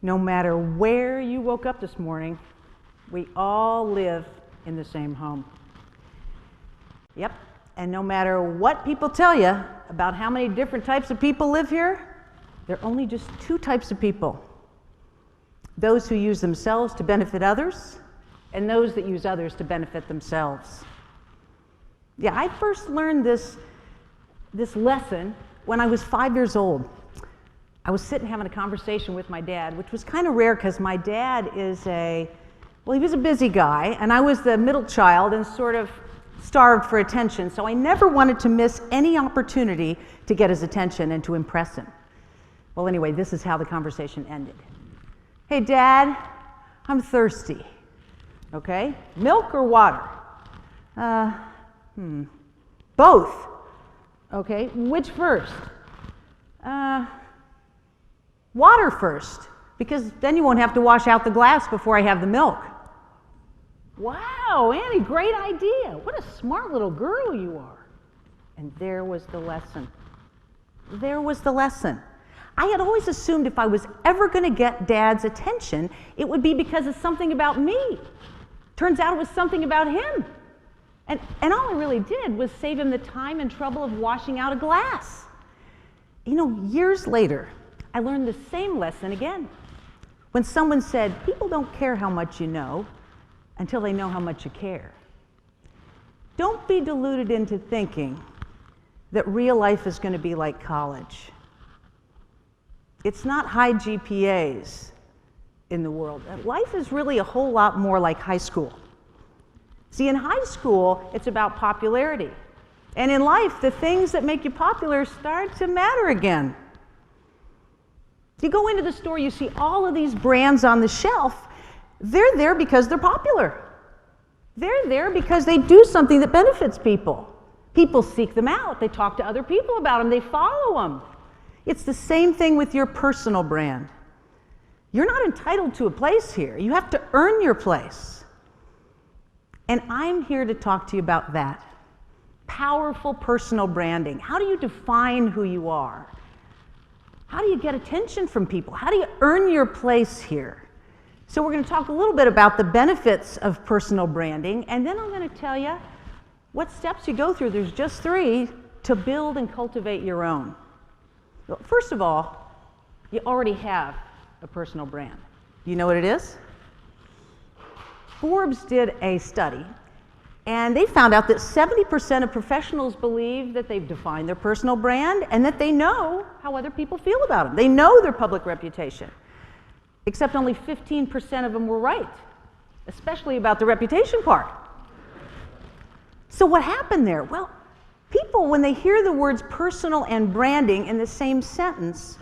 No matter where you woke up this morning, we all live in the same home. Yep, and no matter what people tell you about how many different types of people live here, there are only just two types of people. Those who use themselves to benefit others, and those that use others to benefit themselves. Yeah, I first learned this lesson when I was 5 years old. I was sitting having a conversation with my dad, which was kind of rare because my dad is he was a busy guy, and I was the middle child and sort of starved for attention, so I never wanted to miss any opportunity to get his attention and to impress him. Well, anyway, this is how the conversation ended. Hey, Dad, I'm thirsty. Okay, milk or water? Both. Okay, which first? Water first, because then you won't have to wash out the glass before I have the milk. Wow, Annie, great idea. What a smart little girl you are. And there was the lesson. There was the lesson. I had always assumed if I was ever going to get Dad's attention, it would be because of something about me. Turns out it was something about him. And all I really did was save him the time and trouble of washing out a glass. You know, years later, I learned the same lesson again. When someone said, people don't care how much you know until they know how much you care. Don't be deluded into thinking that real life is going to be like college. It's not high GPAs in the world. Life is really a whole lot more like high school. See, in high school, it's about popularity. And in life, the things that make you popular start to matter again. You go into the store, you see all of these brands on the shelf. They're there because they're popular. They're there because they do something that benefits people. People seek them out. They talk to other people about them. They follow them. It's the same thing with your personal brand. You're not entitled to a place here. You have to earn your place. And I'm here to talk to you about that. Powerful personal branding. How do you define who you are? How do you get attention from people? How do you earn your place here? So we're going to talk a little bit about the benefits of personal branding, and then I'm going to tell you what steps you go through. There's just 3 to build and cultivate your own. Well, first of all, you already have a personal brand. You know what it is? Forbes did a study, and they found out that 70% of professionals believe that they've defined their personal brand and that they know how other people feel about them. They know their public reputation. Except only 15% of them were right, especially about the reputation part. So what happened there? Well, people, when they hear the words personal and branding in the same sentence,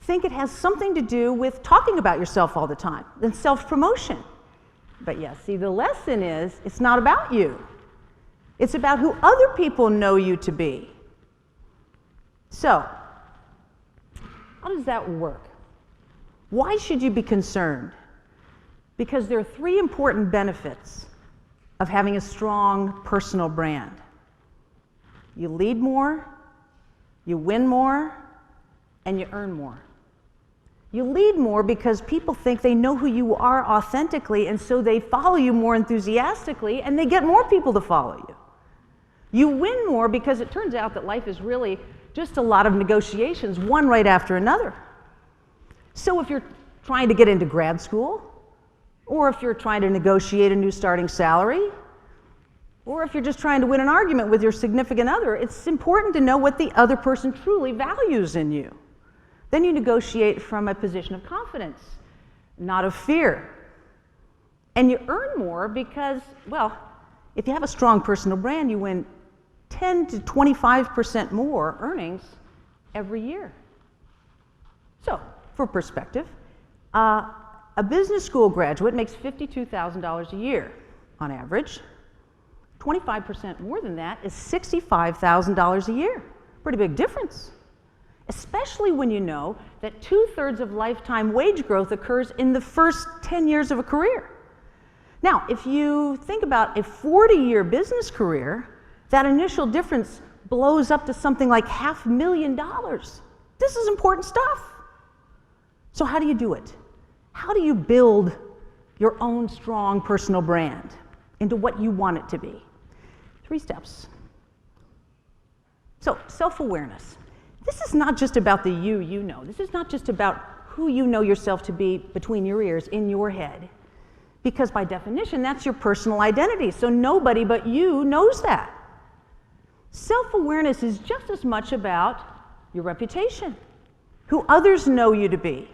think it has something to do with talking about yourself all the time and self-promotion. But yeah, see, the lesson is it's not about you. It's about who other people know you to be. So, how does that work? Why should you be concerned? Because there are 3 important benefits of having a strong personal brand. You lead more, you win more, and you earn more. You lead more because people think they know who you are authentically, and so they follow you more enthusiastically, and they get more people to follow you. You win more because it turns out that life is really just a lot of negotiations, one right after another. So if you're trying to get into grad school, or if you're trying to negotiate a new starting salary, or if you're just trying to win an argument with your significant other, it's important to know what the other person truly values in you. Then you negotiate from a position of confidence, not of fear. And you earn more because, well, if you have a strong personal brand, you win 10 to 25% more earnings every year. So, for perspective, a business school graduate makes $52,000 a year on average. 25% more than that is $65,000 a year. Pretty big difference. Especially when you know that 2/3 of lifetime wage growth occurs in the first 10 years of a career. Now, if you think about a 40-year business career, that initial difference blows up to something like $500,000. This is important stuff. So how do you do it? how do you build your own strong personal brand into what you want it to be? 3 steps. So, self-awareness. This is not just about the you know. This is not just about who you know yourself to be between your ears, in your head. Because by definition, that's your personal identity. So nobody but you knows that. Self-awareness is just as much about your reputation, who others know you to be.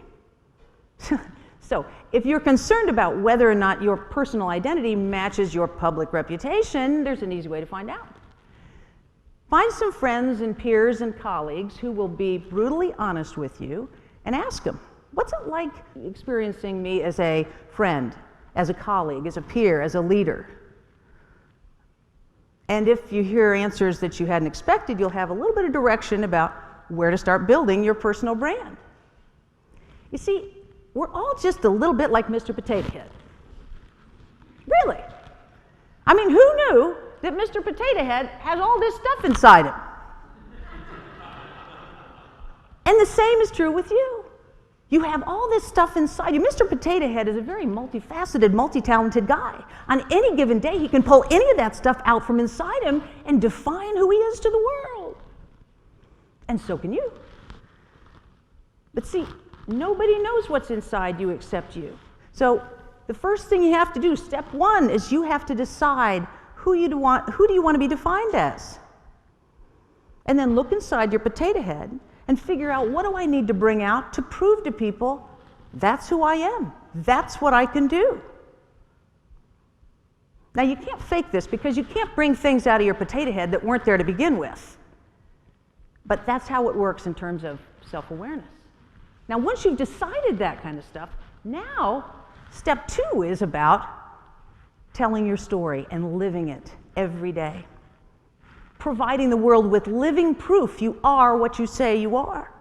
So if you're concerned about whether or not your personal identity matches your public reputation, there's an easy way to find out. Find some friends and peers and colleagues who will be brutally honest with you and ask them, what's it like experiencing me as a friend, as a colleague, as a peer, as a leader? And if you hear answers that you hadn't expected, you'll have a little bit of direction about where to start building your personal brand. You see, we're all just a little bit like Mr. Potato Head. Really. I mean, who knew that Mr. Potato Head has all this stuff inside him? And the same is true with you. You have all this stuff inside you. Mr. Potato Head is a very multifaceted, multi-talented guy. On any given day, he can pull any of that stuff out from inside him and define who he is to the world. And so can you. But see, nobody knows what's inside you except you. So the first thing you have to do, step 1, is you have to decide who do you want to be defined as. And then look inside your potato head and figure out, what do I need to bring out to prove to people that's who I am, that's what I can do. Now you can't fake this, because you can't bring things out of your potato head that weren't there to begin with. But that's how it works in terms of self-awareness. Now once you've decided that kind of stuff, now step 2 is about telling your story and living it every day. Providing the world with living proof you are what you say you are.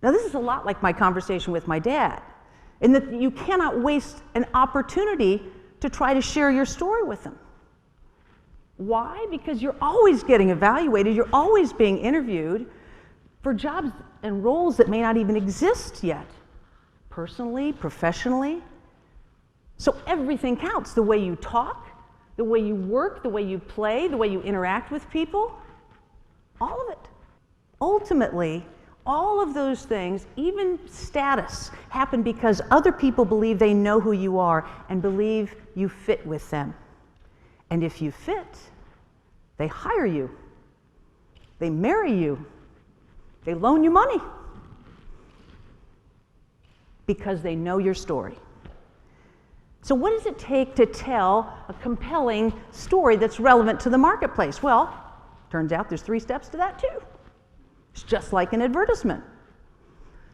Now this is a lot like my conversation with my dad, in that you cannot waste an opportunity to try to share your story with him. Why? Because you're always getting evaluated, you're always being interviewed for jobs and roles that may not even exist yet, personally, professionally. So everything counts, the way you talk, the way you work, the way you play, the way you interact with people, all of it. Ultimately, all of those things, even status, happen because other people believe they know who you are and believe you fit with them. And if you fit, they hire you, they marry you, they loan you money, because they know your story. So what does it take to tell a compelling story that's relevant to the marketplace? Well, turns out there's 3 steps to that too. It's just like an advertisement.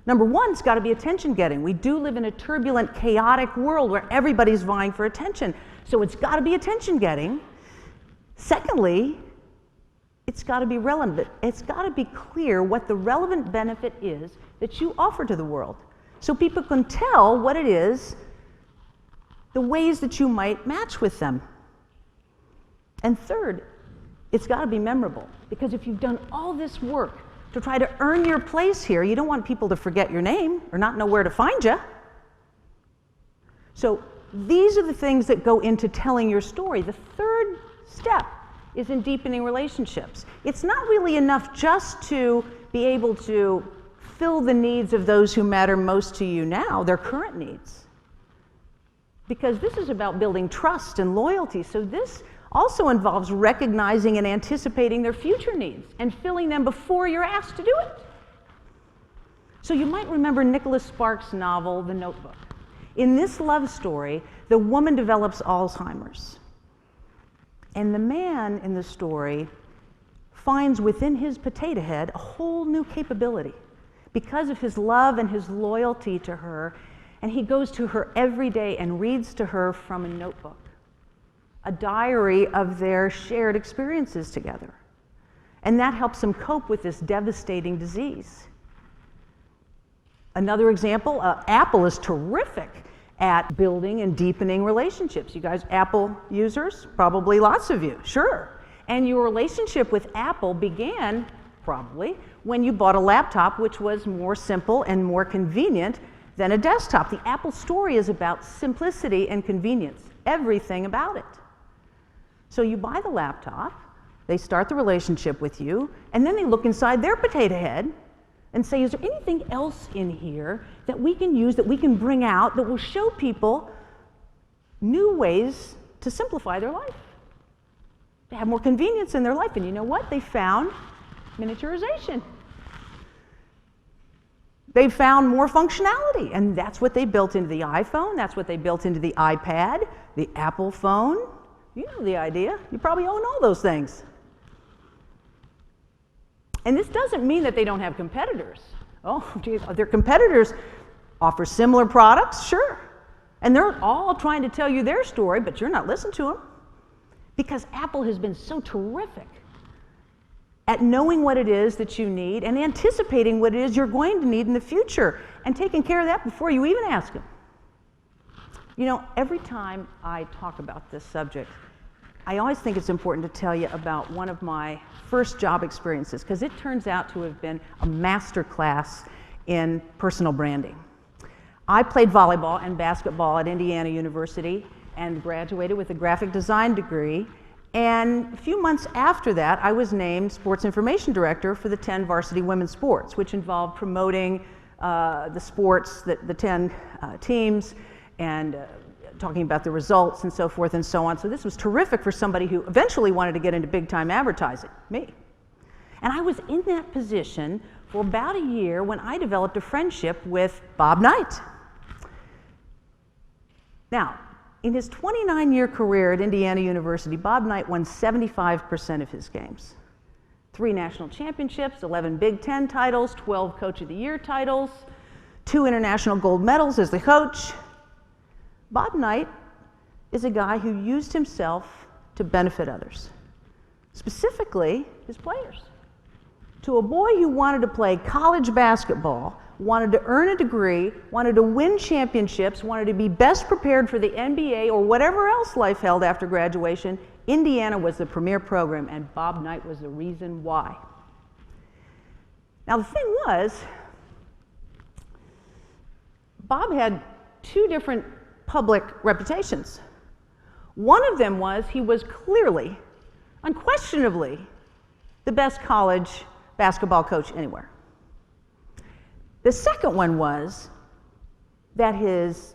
Number 1, it's got to be attention-getting. We do live in a turbulent, chaotic world where everybody's vying for attention. So it's got to be attention-getting. Secondly, it's got to be relevant. It's got to be clear what the relevant benefit is that you offer to the world, so people can tell what it is, the ways that you might match with them. And third, it's got to be memorable, because if you've done all this work to try to earn your place here, you don't want people to forget your name or not know where to find you. So these are the things that go into telling your story. The third step is in deepening relationships. It's not really enough just to be able to fill the needs of those who matter most to you now, their current needs. Because this is about building trust and loyalty. So this also involves recognizing and anticipating their future needs and filling them before you're asked to do it. So you might remember Nicholas Sparks' novel, The Notebook. In this love story, the woman develops Alzheimer's. And the man in the story finds within his potato head a whole new capability because of his love and his loyalty to her. And he goes to her every day and reads to her from a notebook, a diary of their shared experiences together. And that helps him cope with this devastating disease. Another example, Apple is terrific at building and deepening relationships. You guys Apple users? Probably lots of you, sure. And your relationship with Apple began, probably, when you bought a laptop which was more simple and more convenient than a desktop. The Apple story is about simplicity and convenience, everything about it. So you buy the laptop, they start the relationship with you, and then they look inside their potato head and say, is there anything else in here that we can use, that we can bring out, that will show people new ways to simplify their life, to have more convenience in their life? And you know what? They found miniaturization. They found more functionality, and that's what they built into the iPhone, that's what they built into the iPad, the Apple phone. You know the idea. You probably own all those things. And this doesn't mean that they don't have competitors. Oh, geez, their competitors offer similar products, sure. And they're all trying to tell you their story, but you're not listening to them. Because Apple has been so terrific at knowing what it is that you need and anticipating what it is you're going to need in the future and taking care of that before you even ask them. You know, every time I talk about this subject, I always think it's important to tell you about one of my first job experiences, because it turns out to have been a master class in personal branding. I played volleyball and basketball at Indiana University and graduated with a graphic design degree. And a few months after that, I was named sports information director for the 10 varsity women's sports, which involved promoting the sports, the 10 teams, and talking about the results and so forth and so on. So this was terrific for somebody who eventually wanted to get into big-time advertising, me. And I was in that position for about a year when I developed a friendship with Bob Knight. Now, in his 29-year career at Indiana University, Bob Knight won 75% of his games. 3 national championships, 11 Big Ten titles, 12 Coach of the Year titles, 2 international gold medals as the coach. Bob Knight is a guy who used himself to benefit others, specifically his players. To a boy who wanted to play college basketball, wanted to earn a degree, wanted to win championships, wanted to be best prepared for the NBA or whatever else life held after graduation, Indiana was the premier program, and Bob Knight was the reason why. Now the thing was, Bob had 2 different public reputations. One of them was he was clearly, unquestionably, the best college basketball coach anywhere. The second one was that his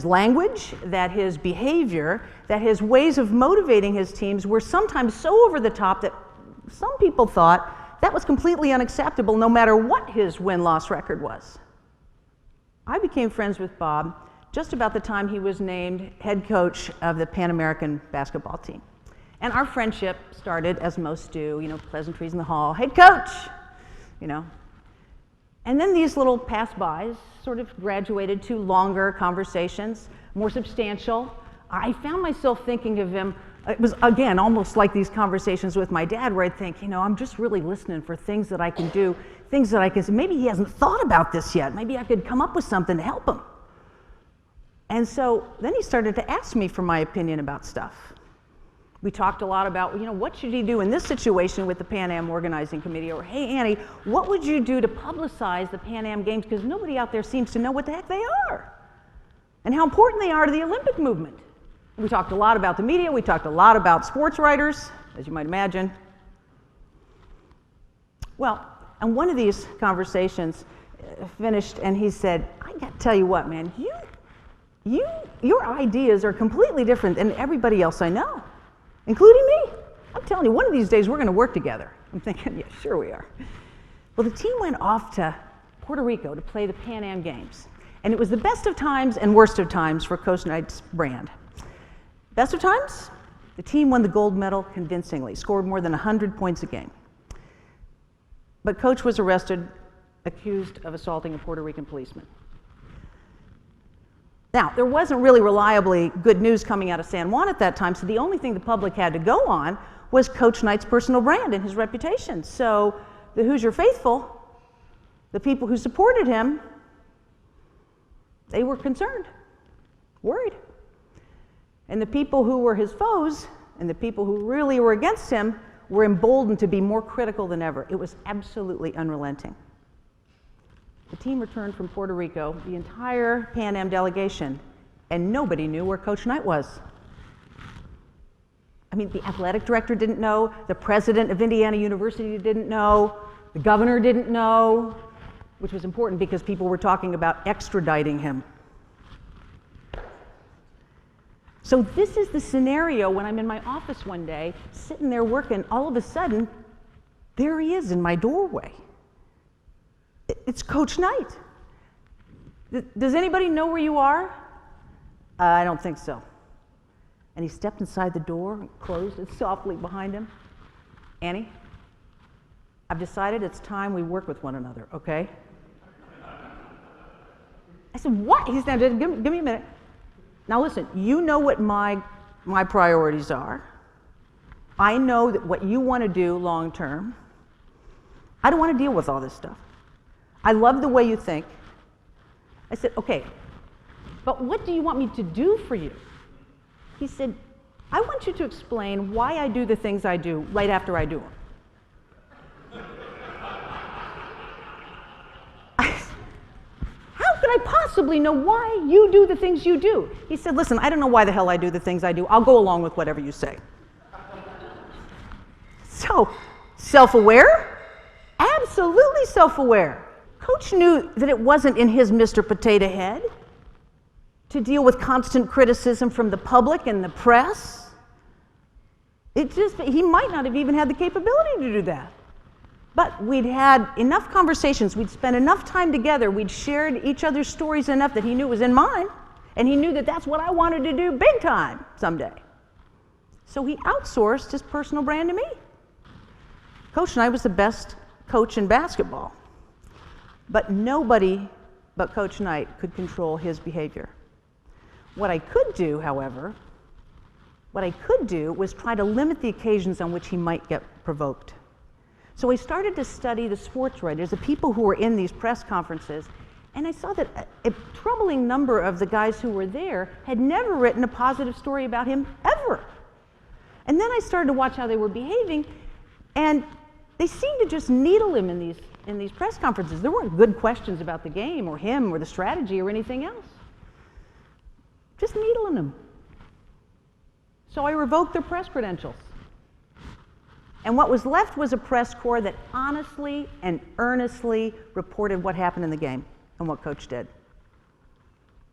language, that his behavior, that his ways of motivating his teams were sometimes so over the top that some people thought that was completely unacceptable no matter what his win-loss record was. I became friends with Bob just about the time he was named head coach of the Pan American basketball team. And our friendship started, as most do, you know, pleasantries in the hall, head coach, you know. And then these little pass-bys sort of graduated to longer conversations, more substantial. I found myself thinking of him, it was, again, almost like these conversations with my dad, where I'd think, you know, I'm just really listening for things that I can do, things that I can say, maybe he hasn't thought about this yet, maybe I could come up with something to help him. And so then he started to ask me for my opinion about stuff. We talked a lot about, you know, what should he do in this situation with the Pan Am Organizing Committee? Or, hey, Annie, what would you do to publicize the Pan Am Games? Because nobody out there seems to know what the heck they are and how important they are to the Olympic movement. We talked a lot about the media. We talked a lot about sports writers, as you might imagine. Well, and one of these conversations finished, and he said, I got to tell you what, man, your ideas are completely different than everybody else I know, including me. I'm telling you, one of these days we're going to work together. I'm thinking, yeah, sure we are. Well, the team went off to Puerto Rico to play the Pan Am Games. And it was the best of times and worst of times for Coach Knight's brand. Best of times, the team won the gold medal convincingly, scored more than 100 points a game. But Coach was arrested, accused of assaulting a Puerto Rican policeman. Now, there wasn't really reliably good news coming out of San Juan at that time, so the only thing the public had to go on was Coach Knight's personal brand and his reputation. So the Hoosier faithful, the people who supported him, they were concerned, worried. And the people who were his foes and the people who really were against him were emboldened to be more critical than ever. It was absolutely unrelenting. the team returned from Puerto Rico, the entire Pan Am delegation, and nobody knew where Coach Knight was. I mean, the athletic director didn't know, the president of Indiana University didn't know, the governor didn't know, which was important because people were talking about extraditing him. So this is the scenario when I'm in my office one day, sitting there working, all of a sudden, there he is in my doorway. It's Coach Knight. Does anybody know where you are? I don't think so. And he stepped inside the door and closed it softly behind him. Annie, I've decided it's time we work with one another, okay? I said, what? He said, give me a minute. Now listen, you know what my priorities are. I know that what you want to do long term. I don't want to deal with all this stuff. I love the way you think. I said, okay, but what do you want me to do for you? He said, I want you to explain why I do the things I do right after I do them. How could I possibly know why you do the things you do? He said, listen, I don't know why the hell I do the things I do. I'll go along with whatever you say. So, self-aware? Absolutely self-aware. Coach knew that it wasn't in his Mr. Potato Head to deal with constant criticism from the public and the press. He might not have even had the capability to do that. But we'd had enough conversations, we'd spent enough time together, we'd shared each other's stories enough that he knew it was in mine, and he knew that that's what I wanted to do big time someday. So he outsourced his personal brand to me. Coach Knight was the best coach in basketball, but nobody but Coach Knight could control his behavior. What I could do, however, was try to limit the occasions on which he might get provoked. So I started to study the sports writers, the people who were in these press conferences, and I saw that a troubling number of the guys who were there had never written a positive story about him ever. And then I started to watch how they were behaving, and they seemed to just needle him in these press conferences. There weren't good questions about the game or him or the strategy or anything else. Just needling him. So I revoked their press credentials. And what was left was a press corps that honestly and earnestly reported what happened in the game and what Coach did.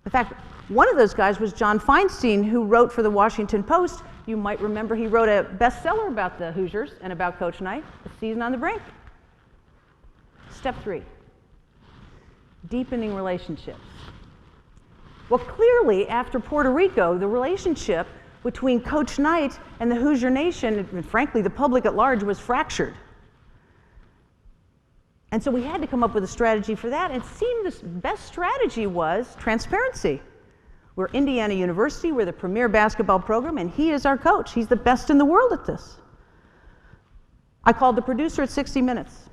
In fact, one of those guys was John Feinstein, who wrote for the Washington Post. You might remember he wrote a bestseller about the Hoosiers and about Coach Knight, A Season on the Brink. Step 3, deepening relationships. Well, clearly, after Puerto Rico, the relationship between Coach Knight and the Hoosier Nation, and frankly, the public at large, was fractured. And so we had to come up with a strategy for that. It seemed the best strategy was transparency. We're Indiana University, we're the premier basketball program, and he is our coach. He's the best in the world at this. I called the producer at 60 Minutes.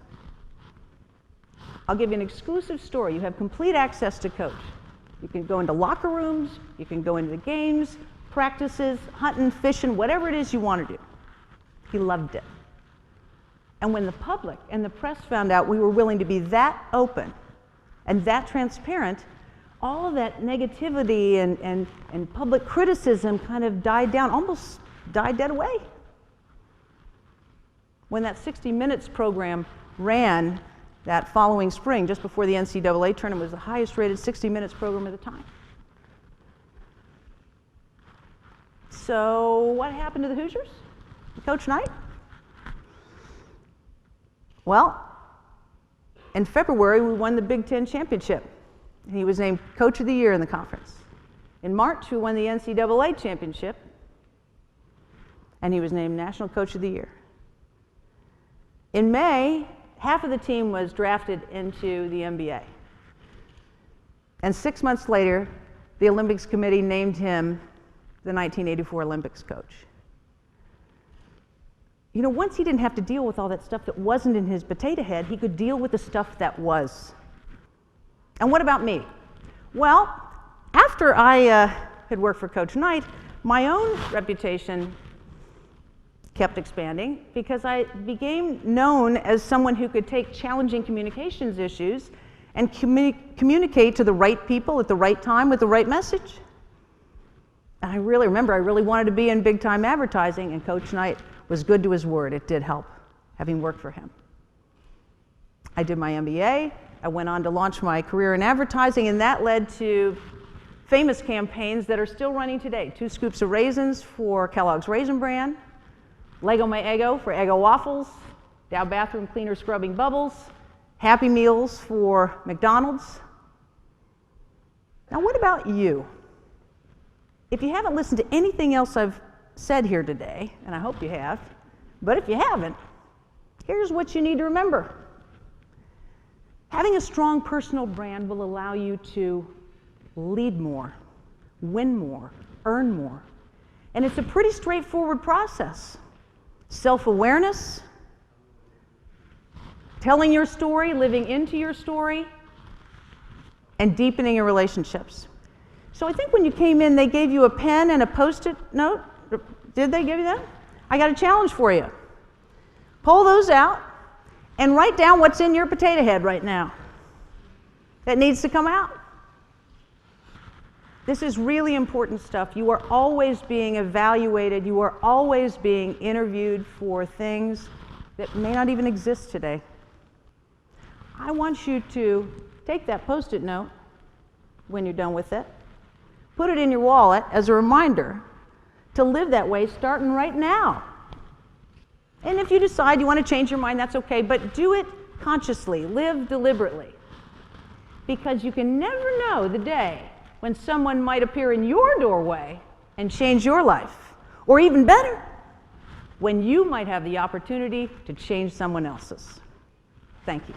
I'll give you an exclusive story. You have complete access to Coach. You can go into locker rooms, you can go into the games, practices, hunting, fishing, whatever it is you want to do. He loved it. And when the public and the press found out we were willing to be that open and that transparent, all of that negativity and public criticism kind of died down, almost died dead away. When that 60 Minutes program ran that following spring, just before the NCAA tournament, was the highest rated 60 Minutes program at the time. So what happened to the Hoosiers? Coach Knight? Well, in February, we won the Big Ten championship. He was named Coach of the Year in the conference. In March, we won the NCAA championship, and he was named National Coach of the Year. In May, half of the team was drafted into the NBA. And 6 months later, the Olympics Committee named him the 1984 Olympics coach. You know, once he didn't have to deal with all that stuff that wasn't in his potato head, he could deal with the stuff that was. And what about me? Well, after I had worked for Coach Knight, my own reputation kept expanding because I became known as someone who could take challenging communications issues and communicate to the right people at the right time with the right message. And I really wanted to be in big time advertising, and Coach Knight was good to his word. It did help, having worked for him. I did my MBA. I went on to launch my career in advertising, and that led to famous campaigns that are still running today. 2 scoops of raisins for Kellogg's Raisin Bran, Lego My Eggo for Eggo Waffles, Dow Bathroom Cleaner scrubbing bubbles, Happy Meals for McDonald's. Now what about you? If you haven't listened to anything else I've said here today, and I hope you have, but if you haven't, here's what you need to remember. Having a strong personal brand will allow you to lead more, win more, earn more. And it's a pretty straightforward process. Self-awareness, telling your story, living into your story, and deepening your relationships. So I think when you came in, they gave you a pen and a Post-it note. Did they give you that? I got a challenge for you. Pull those out and write down what's in your potato head right now that needs to come out. This is really important stuff. You are always being evaluated. You are always being interviewed for things that may not even exist today. I want you to take that Post-it note when you're done with it, put it in your wallet as a reminder to live that way starting right now. And if you decide you want to change your mind, that's okay, but do it consciously, live deliberately. Because you can never know the day when someone might appear in your doorway and change your life. Or even better, when you might have the opportunity to change someone else's. Thank you.